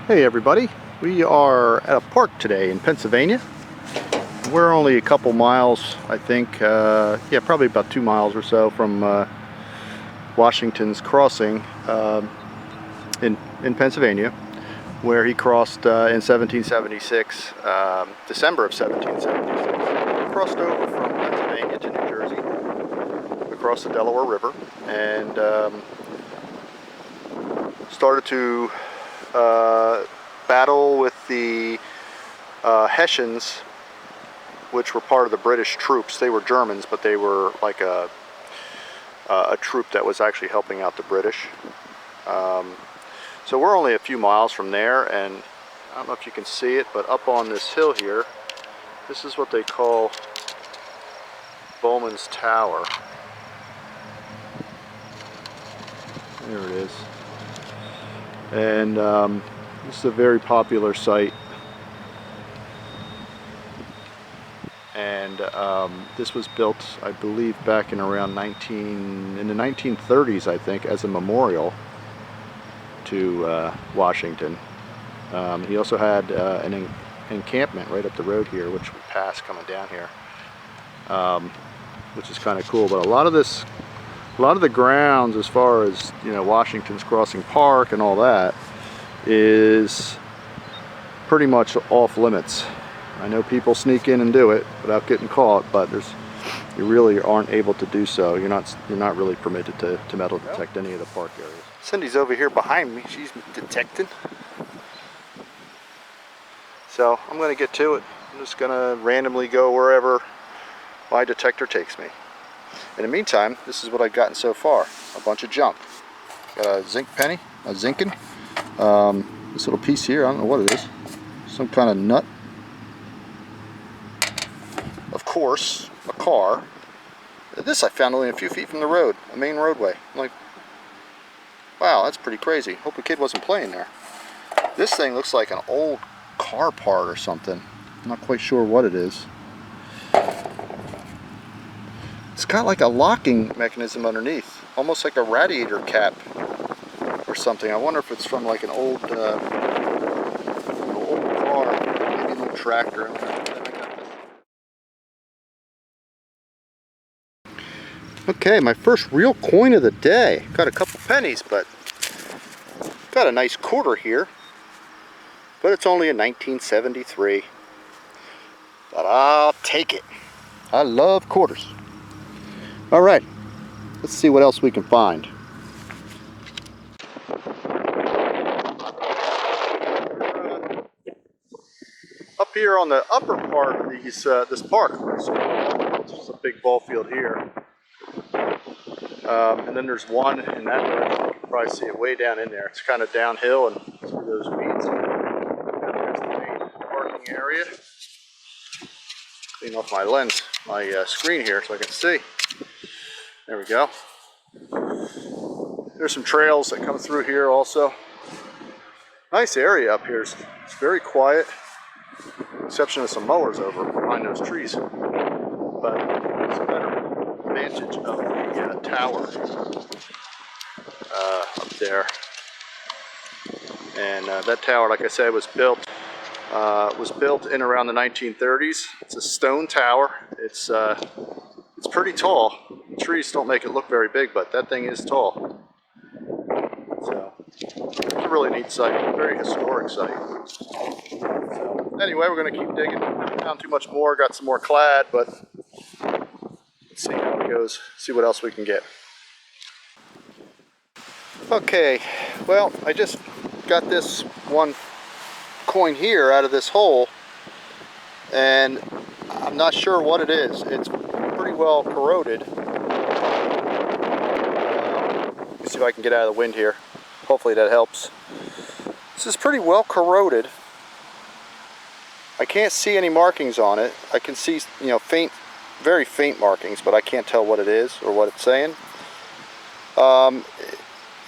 Hey everybody, we are at a park today in Pennsylvania. We're only a couple miles, I think, yeah, probably about 2 miles or so from Washington's crossing in Pennsylvania, where he crossed in 1776, December of 1776. He crossed over from Pennsylvania to New Jersey, across the Delaware River, and started to battle with the Hessians, which were part of the British troops. They were Germans, but they were like a troop that was actually helping out the British. So we're only a few miles from there, and I don't know if you can see it, but up on this hill here, this is what they call Bowmans Tower. There it is. And this is a very popular site, and this was built, I believe, back in around in the 1930s, I think, as a memorial to Washington. He also had an encampment right up the road here, which we pass coming down here, which is kind of cool. But a lot of the grounds, as far as, you know, Washington's Crossing Park and all that, is pretty much off limits. I know people sneak in and do it without getting caught, but you really aren't able to do so. You're not really permitted to metal detect any of the park areas. Cindy's over here behind me. She's detecting. So I'm going to get to it. I'm just going to randomly go wherever my detector takes me. In the meantime, this is what I've gotten so far. A bunch of junk. Got a zinc penny, a zinkin. This little piece here, I don't know what it is. Some kind of nut. Of course, a car. This I found only a few feet from the road, a main roadway. I'm like, wow, that's pretty crazy. Hope a kid wasn't playing there. This thing looks like an old car part or something. I'm not quite sure what it is. It's got like a locking mechanism underneath, almost like a radiator cap or something. I wonder if it's from like an old car, maybe an old tractor. Okay, my first real coin of the day. Got a couple pennies, but got a nice quarter here. But it's only a 1973. But I'll take it. I love quarters. All right, let's see what else we can find. Up here on the upper part of this park, there's a big ball field here. And then there's one in that direction. You can probably see it way down in there. It's kind of downhill and through those weeds. There's the main parking area. Clean off my lens, my screen here so I can see. There we go. There's some trails that come through here also. Nice area up here. It's very quiet, with the exception of some mowers over behind those trees. But it's a better vantage of the tower up there. And that tower, like I said, was built in around the 1930s. It's a stone tower. It's pretty tall. The trees don't make it look very big, but that thing is tall. So it's a really neat site, a very historic site. So anyway, we're going to keep digging. Haven't found too much more. Got some more clad, but let's see how it goes. See what else we can get. Okay, well, I just got this one coin here out of this hole, and I'm not sure what it is. It's pretty well corroded. Let's see if I can get out of the wind here. Hopefully that helps. This is pretty well corroded. I can't see any markings on it. I can see, you know, faint, very faint markings, but I can't tell what it is or what it's saying.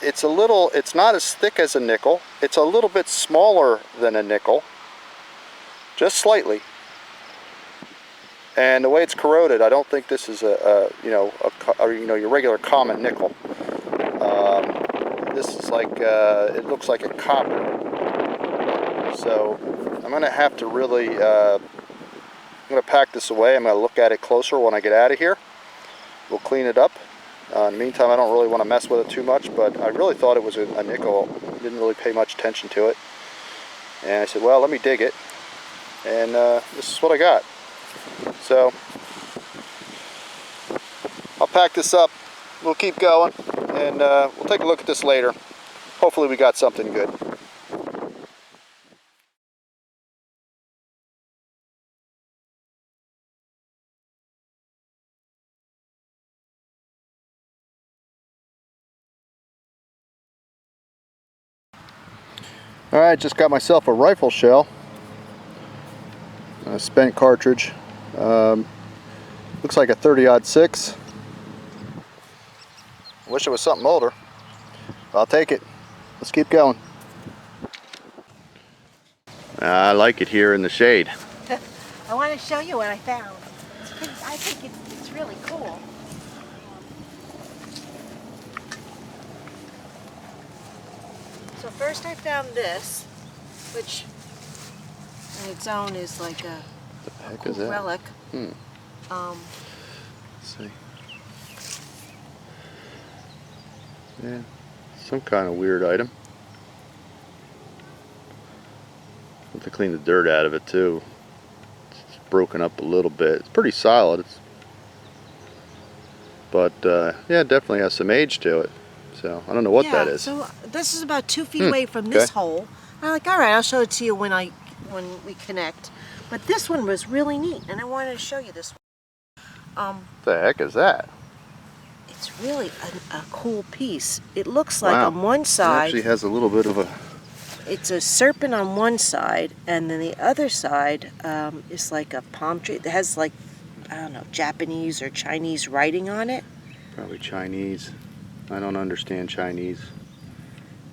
It's not as thick as a nickel. It's a little bit smaller than a nickel, just slightly. And the way it's corroded, I don't think this is your regular common nickel. This is like it looks like a copper. So I'm going to have to really, I'm going to pack this away. I'm going to look at it closer when I get out of here. We'll clean it up. In the meantime, I don't really want to mess with it too much, but I really thought it was a nickel. Didn't really pay much attention to it. And I said, well, let me dig it. And this is what I got. So I'll pack this up. We'll keep going, and we'll take a look at this later. Hopefully we got something good. Alright, just got myself a rifle shell. A spent cartridge. Looks like a 30-06. Wish it was something older. I'll take it. Let's keep going. I like it here in the shade. I want to show you what I found. I think it's really cool. So first I found this, which on its own is like a cool relic. Let's see. Yeah, some kind of weird item. Have to clean the dirt out of it too. It's broken up a little bit. It's pretty solid. But yeah, it definitely has some age to it. So I don't know what that is. So this is about 2 feet away from this hole. I'm like, all right, I'll show it to you when we connect. But this one was really neat, and I wanted to show you this one. What the heck is that? It's really a cool piece. It looks like on one side. It actually has a little bit of a. It's a serpent on one side, and then the other side is like a palm tree. It has like, I don't know, Japanese or Chinese writing on it. Probably Chinese. I don't understand Chinese.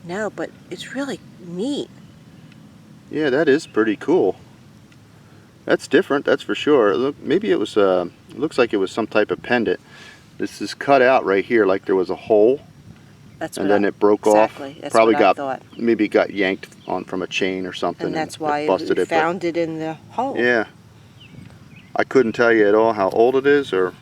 No, but it's really neat. Yeah, that is pretty cool. That's different, that's for sure. Look, maybe it was. It looks like it was some type of pendant. This is cut out right here, like there was a hole. That's and then it broke off. That's Probably what got I thought. Maybe got yanked on from a chain or something. And that's why busted it found it in the hole. Yeah. I couldn't tell you at all how old it is or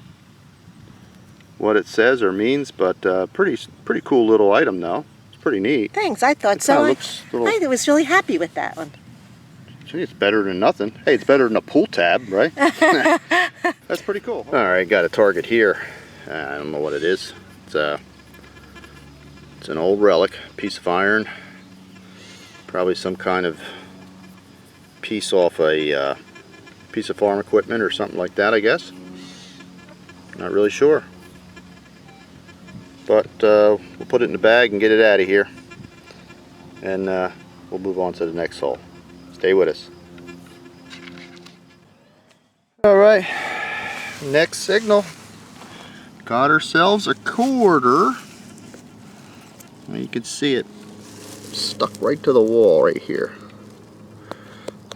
what it says or means, but pretty cool little item though. It's pretty neat. Thanks, I thought so. I was really happy with that one. Gee, it's better than nothing. Hey, it's better than a pool tab, right? That's pretty cool. All right, got a target here. I don't know what it is. It's an old relic, piece of iron. Probably some kind of piece off a piece of farm equipment or something like that, I guess. Not really sure. But we'll put it in the bag and get it out of here. And we'll move on to the next hole. Stay with us. Alright, next signal. Got ourselves a quarter. Well, you can see it stuck right to the wall right here.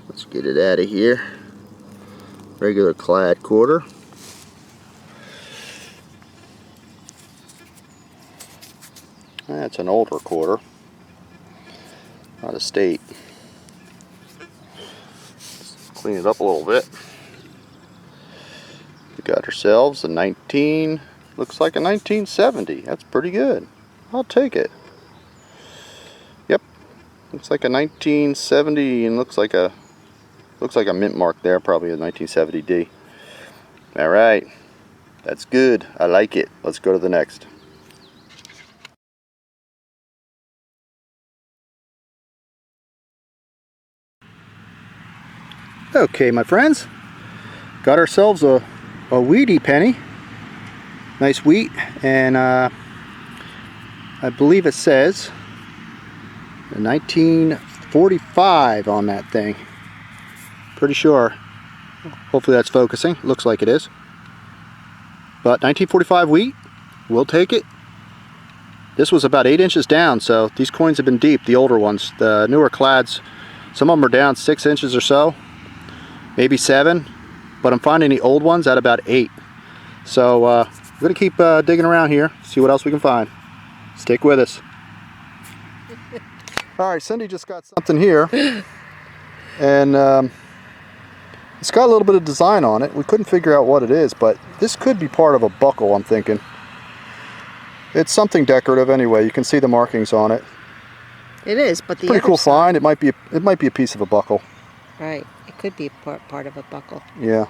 Let's get it out of here. Regular clad quarter. That's an older quarter. Out of state. Let's clean it up a little bit. We got ourselves a looks like a 1970. That's pretty good. I'll take it. Yep. Looks like a 1970 and looks like a mint mark there, probably a 1970D. All right. That's good. I like it. Let's go to the next. Okay, my friends. Got ourselves a wheatie penny. Nice wheat, and I believe it says 1945 on that thing. Pretty sure. Hopefully that's focusing. Looks like it is. But 1945 wheat, we'll take it. This was about 8 inches down, so these coins have been deep, the older ones. The newer clads, some of them are down 6 inches or so, maybe 7, but I'm finding the old ones at about 8. So we're going to keep digging around here, see what else we can find. Stick with us. Alright, Cindy just got something here. And it's got a little bit of design on it. We couldn't figure out what it is, but this could be part of a buckle, I'm thinking. It's something decorative anyway. You can see the markings on it. It is, but the Pretty other cool side, find. It might be a piece of a buckle. right? It could be part of a buckle. Yeah.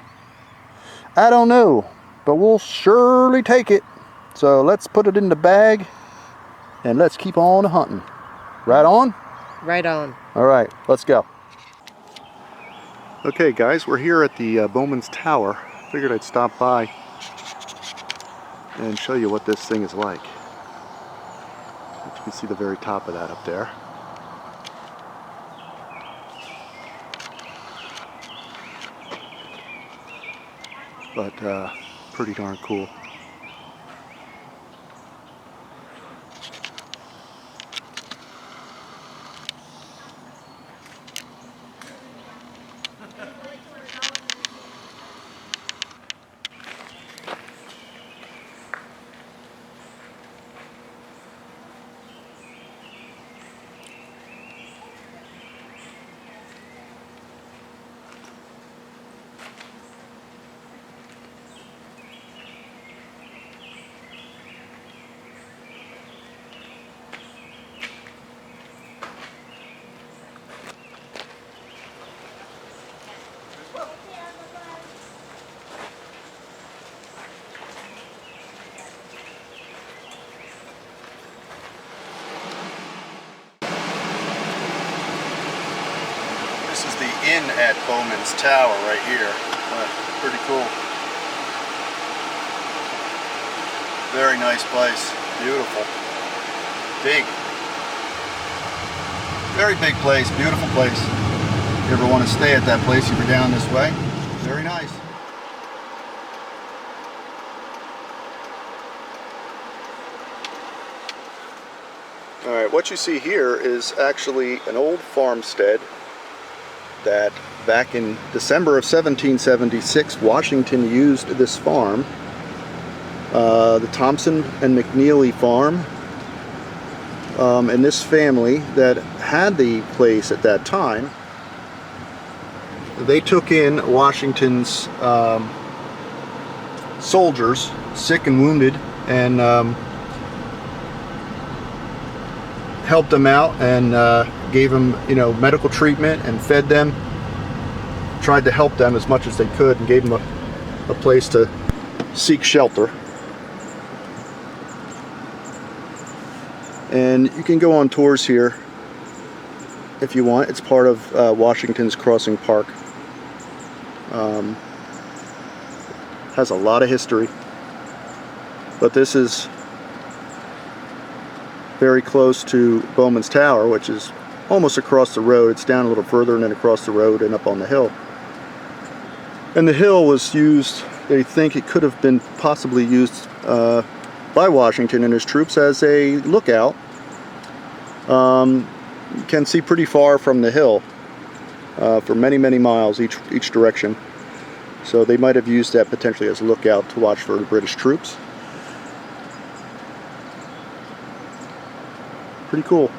I don't know, but we'll surely take it. So let's put it in the bag and let's keep on hunting. Right on? Right on. All right, let's go. Okay guys, we're here at the Bowmans Tower. Figured I'd stop by and show you what this thing is like. You can see the very top of that up there. But pretty darn cool. This is the inn at Bowmans Tower right here. Pretty cool. Very nice place. Beautiful. Big. Very big place. Beautiful place. If you ever want to stay at that place, if you're down this way, very nice. Alright, what you see here is actually an old farmstead that back in December of 1776, Washington used this farm, the Thompson and McNeely farm, and this family that had the place at that time, they took in Washington's soldiers, sick and wounded, and helped them out and gave them, medical treatment and fed them. Tried to help them as much as they could and gave them a place to seek shelter. And you can go on tours here if you want. It's part of Washington's Crossing Park. Has a lot of history, but this is very close to Bowmans Tower, which is almost across the road. It's down a little further and then across the road and up on the hill. And the hill was used, they think it could have been possibly used by Washington and his troops as a lookout. You can see pretty far from the hill for many, many miles each direction. So they might have used that potentially as a lookout to watch for the British troops. Pretty cool.